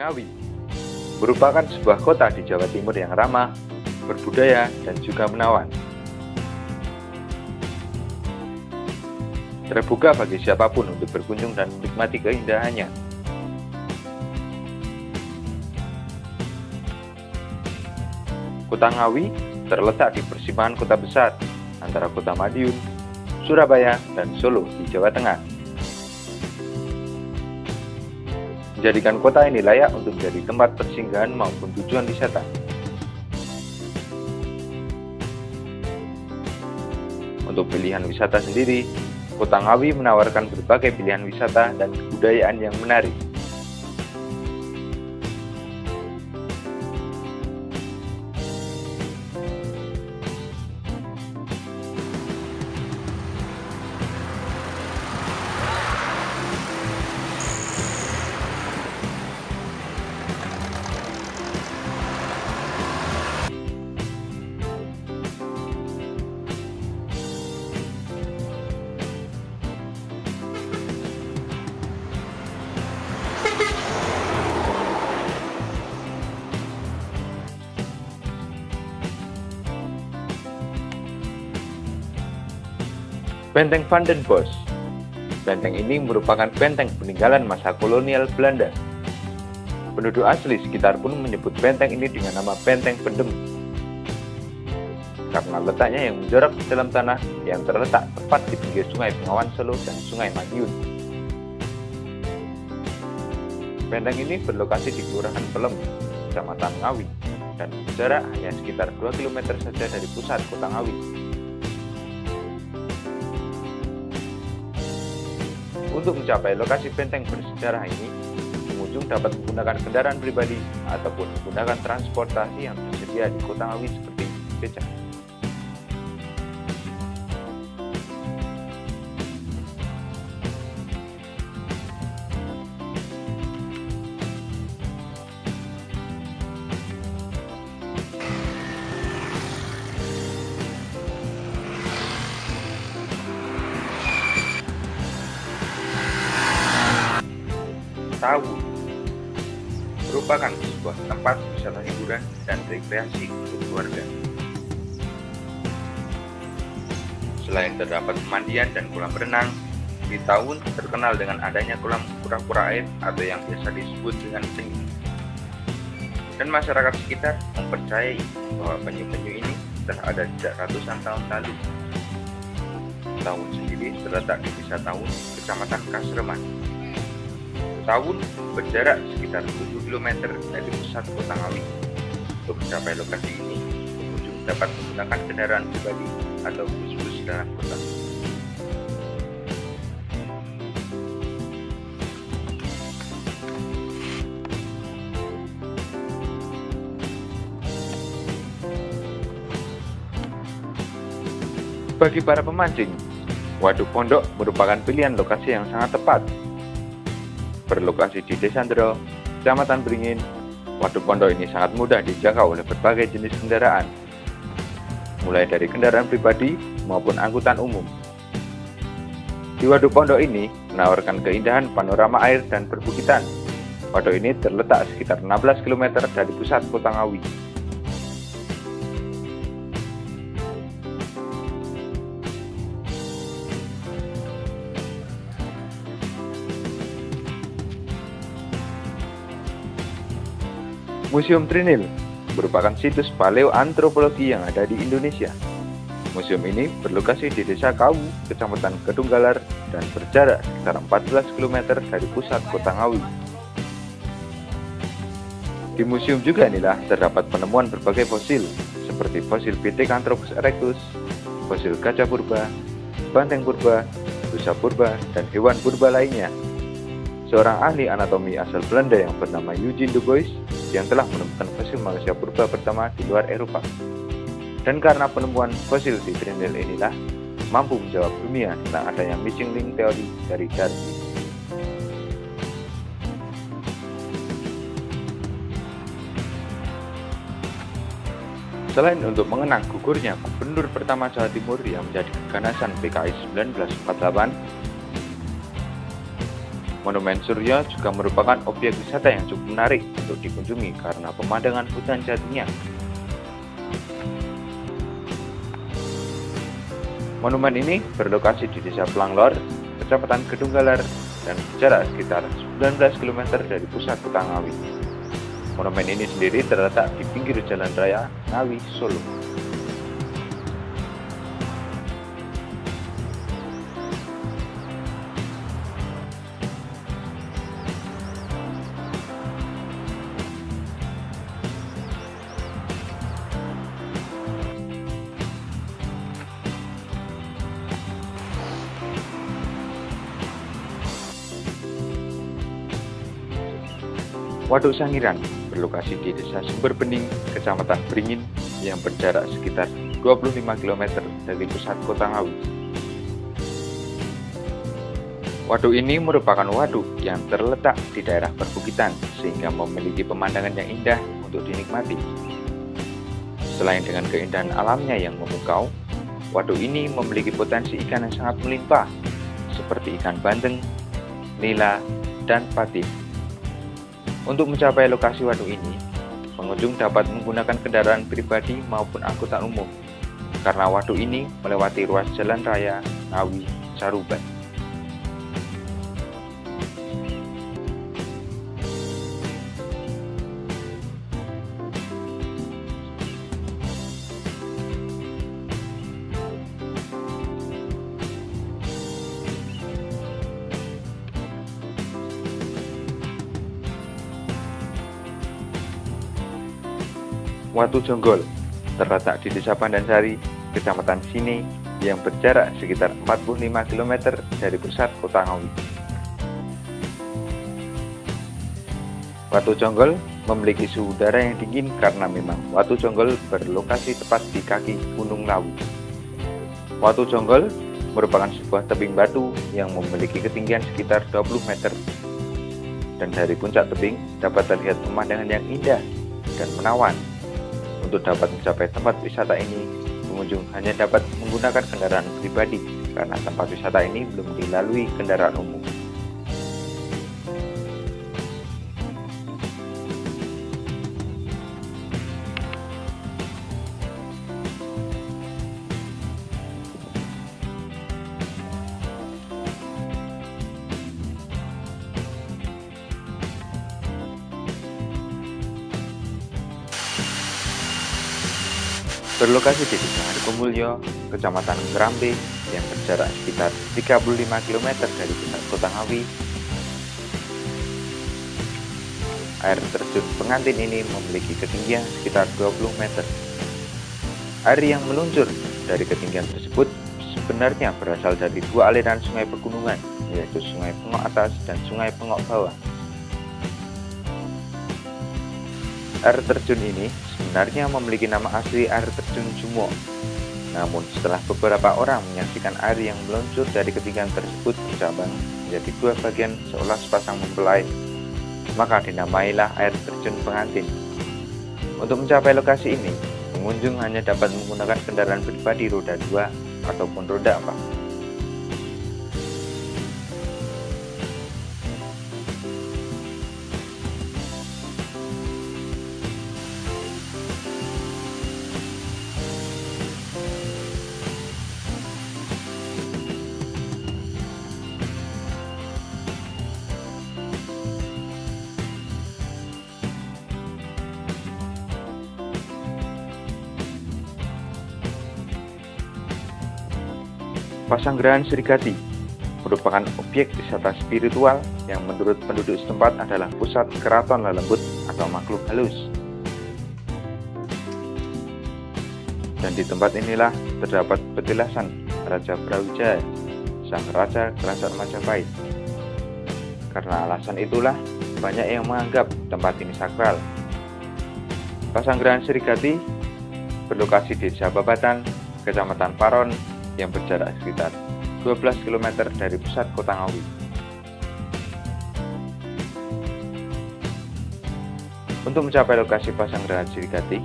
Ngawi merupakan sebuah kota di Jawa Timur yang ramah, berbudaya, dan juga menawan. Terbuka bagi siapapun untuk berkunjung dan menikmati keindahannya. Kota Ngawi terletak di persimpangan kota besar antara Kota Madiun, Surabaya, dan Solo di Jawa Tengah. Menjadikan kota ini layak untuk menjadi tempat persinggahan maupun tujuan wisata. Untuk pilihan wisata sendiri, Kota Ngawi menawarkan berbagai pilihan wisata dan kebudayaan yang menarik. Benteng Van den Bosch. Benteng ini merupakan benteng peninggalan masa kolonial Belanda. Penduduk asli sekitar pun menyebut benteng ini dengan nama Benteng Pendem, karena letaknya yang menjorok di dalam tanah yang terletak tepat di pinggir Sungai Bengawan Solo dan Sungai Madiun. Benteng ini berlokasi di Kelurahan Pelem, Kecamatan Ngawi, dan berjarak hanya sekitar 2 km saja dari pusat kota Ngawi. Untuk mencapai lokasi benteng bersejarah ini, pengunjung dapat menggunakan kendaraan pribadi ataupun menggunakan transportasi yang tersedia di Kota Ngawi seperti becak. Tawun merupakan sebuah tempat wisata hiburan dan rekreasi untuk keluarga. Selain terdapat pemandian dan kolam renang, di Tawun terkenal dengan adanya kolam kura-kura air atau yang biasa disebut dengan penyu. Dan masyarakat sekitar mempercayai bahwa penyu-penyu ini telah ada sejak ratusan tahun lalu. Tawun sendiri terletak di Desa Tawun, Kecamatan Kasreman. Tawun berjarak sekitar 7 km dari pusat Kota Ngawi. Untuk mencapai lokasi ini, pengunjung dapat menggunakan kendaraan pribadi atau bus-bus dalam kota. Bagi para pemancing, Waduk Pondok merupakan pilihan lokasi yang sangat tepat. Berlokasi di Desa Ndero, Kecamatan Beringin, Waduk Pondok ini sangat mudah dijangkau oleh berbagai jenis kendaraan, mulai dari kendaraan pribadi maupun angkutan umum. Di Waduk Pondok ini menawarkan keindahan panorama air dan perbukitan. Waduk ini terletak sekitar 16 km dari pusat Kota Ngawi. Museum Trinil merupakan situs paleoantropologi yang ada di Indonesia. Museum ini berlokasi di Desa Kawu, Kecamatan Kedunggalar, dan berjarak sekitar 14 km dari pusat kota Ngawi. Di museum juga inilah terdapat penemuan berbagai fosil, seperti fosil Pithecanthropus erectus, fosil gajah purba, banteng purba, rusa purba, dan hewan purba lainnya. Seorang ahli anatomi asal Belanda yang bernama Eugene Du Bois yang telah menemukan fosil manusia purba pertama di luar Eropa. Dan karena penemuan fosil di Trinil inilah mampu menjawab dunia tentang adanya missing link teori dari Darwin. Selain untuk mengenang gugurnya Gubernur pertama Jawa Timur yang menjadi keganasan PKI 1948, Monumen Suryo juga merupakan objek wisata yang cukup menarik untuk dikunjungi karena pemandangan hutan jatinya. Monumen ini berlokasi di Desa Planglor, Kecamatan Kedunggalar, dan berjarak sekitar 19 km dari pusat kota Ngawi. Monumen ini sendiri terletak di pinggir jalan raya Ngawi, Solo. Waduk Sangiran berlokasi di Desa Sumber Bening, Kecamatan Beringin, yang berjarak sekitar 25 km dari pusat kota Ngawi. Waduk ini merupakan waduk yang terletak di daerah perbukitan sehingga memiliki pemandangan yang indah untuk dinikmati. Selain dengan keindahan alamnya yang memukau, waduk ini memiliki potensi ikan yang sangat melimpah, seperti ikan bandeng, nila, dan patin. Untuk mencapai lokasi waduk ini, pengunjung dapat menggunakan kendaraan pribadi maupun angkutan umum, karena waduk ini melewati ruas jalan raya Ngawi, Saruban. Watu Jonggol terletak di Desa Pandansari, Kecamatan Sine, yang berjarak sekitar 45 km dari pusat kota Ngawi. Watu Jonggol memiliki suhu udara yang dingin karena memang Watu Jonggol berlokasi tepat di kaki Gunung Lawu. Watu Jonggol merupakan sebuah tebing batu yang memiliki ketinggian sekitar 20 meter. Dan dari puncak tebing dapat terlihat pemandangan yang indah dan menawan. Untuk dapat mencapai tempat wisata ini, pengunjung hanya dapat menggunakan kendaraan pribadi karena tempat wisata ini belum dilalui kendaraan umum. Berlokasi di Desa Hargomulyo, Kecamatan Ngrambe, yang berjarak sekitar 35 km dari pusat kota Ngawi. Air terjun Pengantin ini memiliki ketinggian sekitar 20 meter. Air yang meluncur dari ketinggian tersebut sebenarnya berasal dari dua aliran sungai pegunungan, yaitu Sungai Pengok Atas dan Sungai Pengok Bawah. Air terjun ini sebenarnya memiliki nama asli air terjun Jumo. Namun setelah beberapa orang menyaksikan air yang meluncur dari ketinggian tersebut bercabang menjadi dua bagian seolah sepasang mempelai, maka dinamailah air terjun Pengantin. Untuk mencapai lokasi ini, pengunjung hanya dapat menggunakan kendaraan pribadi roda 2 ataupun roda 4. Pasanggerahan Srigati merupakan objek wisata spiritual yang menurut penduduk setempat adalah pusat keraton lelembut atau makhluk halus. Dan di tempat inilah terdapat petilasan Raja Brawijaya, sang raja kerajaan Majapahit. Karena alasan itulah banyak yang menganggap tempat ini sakral. Pasanggerahan Srigati berlokasi di Desa Babatan, Kecamatan Paron, yang berjarak sekitar 12 km dari pusat kota Ngawi. Untuk mencapai lokasi Pasanggerahan Srigati,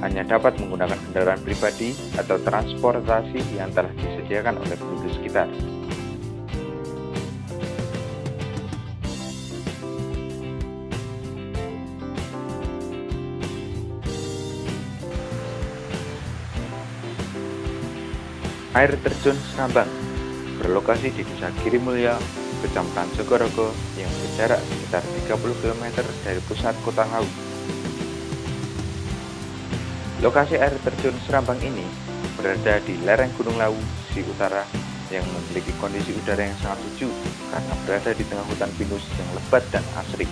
hanya dapat menggunakan kendaraan pribadi atau transportasi yang telah disediakan oleh penduduk sekitar. Air terjun Serambang berlokasi di Desa Girimulya, Kecamatan Jogorogo yang berjarak sekitar 30 km dari pusat kota Ngawi. Lokasi air terjun Serambang ini berada di lereng Gunung Lawu sisi utara yang memiliki kondisi udara yang sangat sejuk karena berada di tengah hutan pinus yang lebat dan asri.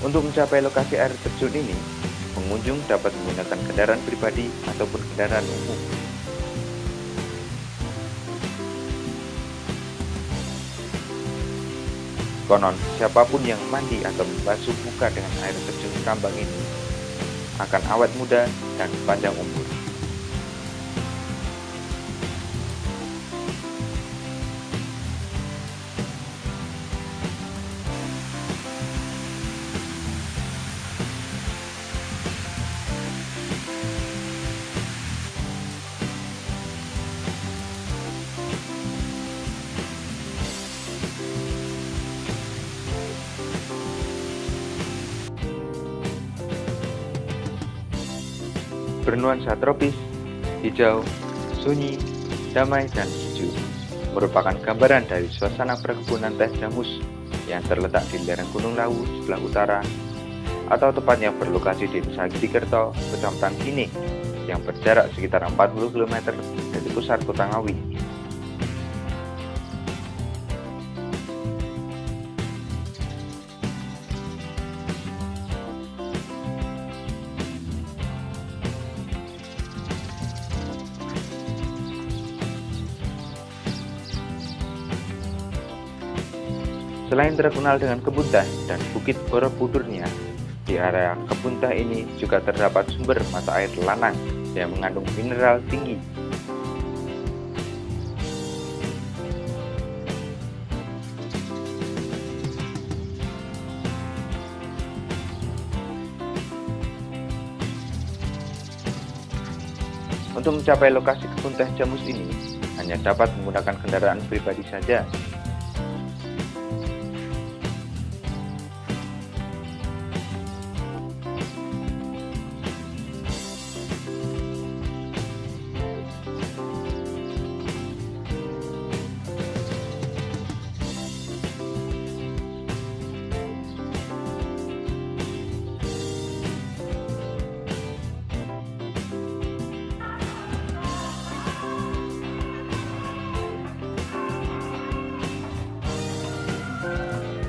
Untuk mencapai lokasi air terjun ini, pengunjung dapat menggunakan kendaraan pribadi ataupun kendaraan umum. Konon, siapapun yang mandi atau membasuh muka dengan air terjun Serambang ini akan awet muda dan panjang umur. Bernuansa tropis, hijau, sunyi, damai, dan sejuk merupakan gambaran dari suasana perkebunan teh Jamus yang terletak di lereng Gunung Lawu sebelah utara, atau tepatnya berlokasi di Desa Gidikerto, Kecamatan Kinik, yang berjarak sekitar 40 km dari pusat kota Ngawi. Selain terkenal dengan kebun teh dan Bukit Borobudurnya, di area kebun teh ini juga terdapat sumber mata air Lanang yang mengandung mineral tinggi. Untuk mencapai lokasi kebun teh Jamus ini, hanya dapat menggunakan kendaraan pribadi saja.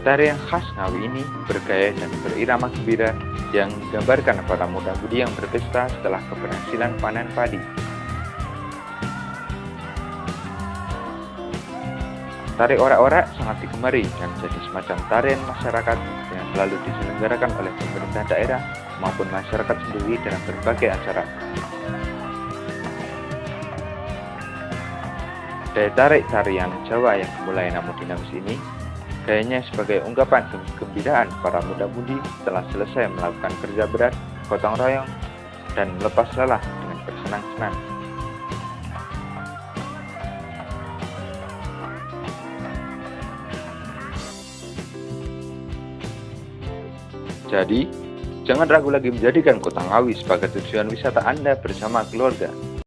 Tarian khas Ngawi ini bergaya dan berirama gembira yang menggambarkan para muda-mudi yang berpesta setelah keberhasilan panen padi. Tari orak-orak sangat digemari dan menjadi semacam tarian masyarakat yang selalu diselenggarakan oleh pemerintah daerah maupun masyarakat sendiri dalam berbagai acara. Daya tarik tarian Jawa yang mulai namun dinamis ini gayanya sebagai ungkapan kegembiraan para muda-mudi setelah selesai melakukan kerja berat, gotong royong, dan melepas lelah dengan bersenang-senang. Jadi, jangan ragu lagi menjadikan Kota Ngawi sebagai tujuan wisata Anda bersama keluarga.